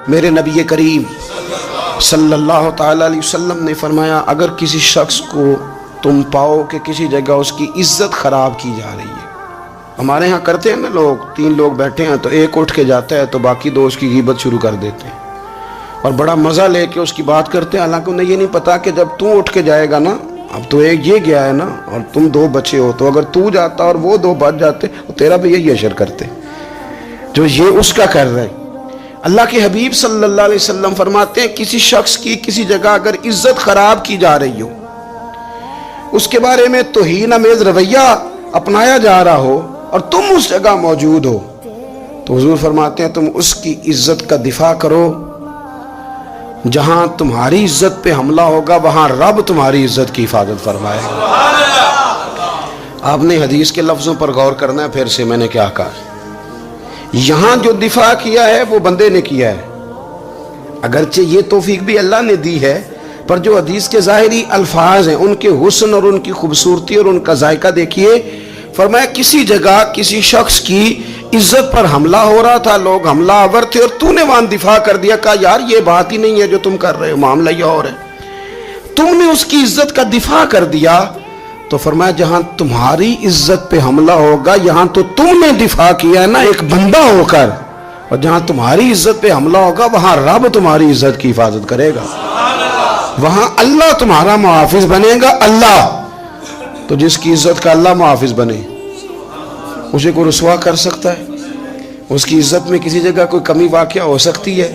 میرے نبی کریم صلی اللہ تعالیٰ علیہ وسلم نے فرمایا اگر کسی شخص کو تم پاؤ کہ کسی جگہ اس کی عزت خراب کی جا رہی ہے، ہمارے ہاں کرتے ہیں نا لوگ، 3 لوگ بیٹھے ہیں تو ایک اٹھ کے جاتا ہے تو باقی 2 اس کی غیبت شروع کر دیتے ہیں اور بڑا مزہ لے کے اس کی بات کرتے ہیں، حالانکہ انہیں یہ نہیں پتا کہ جب تو اٹھ کے جائے گا نا، اب تو ایک یہ گیا ہے نا اور تم 2 بچے ہو، تو اگر تو جاتا اور وہ 2 بچ جاتے تو تیرا بھی یہی اشر کرتے جو یہ اس کا کر رہے۔ اللہ کے حبیب صلی اللہ علیہ وسلم فرماتے ہیں کسی شخص کی کسی جگہ اگر عزت خراب کی جا رہی ہو، اس کے بارے میں توہین آمیز رویہ اپنایا جا رہا ہو اور تم اس جگہ موجود ہو، تو حضور فرماتے ہیں تم اس کی عزت کا دفاع کرو، جہاں تمہاری عزت پہ حملہ ہوگا وہاں رب تمہاری عزت کی حفاظت فرمائے گا۔ آپ نے حدیث کے لفظوں پر غور کرنا ہے، پھر سے میں نے کیا کہا، یہاں جو دفاع کیا ہے وہ بندے نے کیا ہے، اگرچہ یہ توفیق بھی اللہ نے دی ہے، پر جو حدیث کے ظاہری الفاظ ہیں ان کے حسن اور ان کی خوبصورتی اور ان کا ذائقہ دیکھیے، فرمایا کسی جگہ کسی شخص کی عزت پر حملہ ہو رہا تھا، لوگ حملہ آور تھے اور تو نے وہاں دفاع کر دیا، کہا یار یہ بات ہی نہیں ہے جو تم کر رہے ہو، معاملہ یہ اور ہے، تم نے اس کی عزت کا دفاع کر دیا، تو فرمایا جہاں تمہاری عزت پہ حملہ ہوگا یہاں تو تم نے دفاع کیا ہے نا ایک بندہ ہو کر، اور جہاں تمہاری عزت پہ حملہ ہوگا وہاں رب تمہاری عزت کی حفاظت کرے گا، وہاں اللہ تمہارا محافظ بنے گا۔ اللہ تو جس کی عزت کا اللہ محافظ بنے اسے کوئی رسوا کر سکتا ہے؟ اس کی عزت میں کسی جگہ کوئی کمی واقع ہو سکتی ہے؟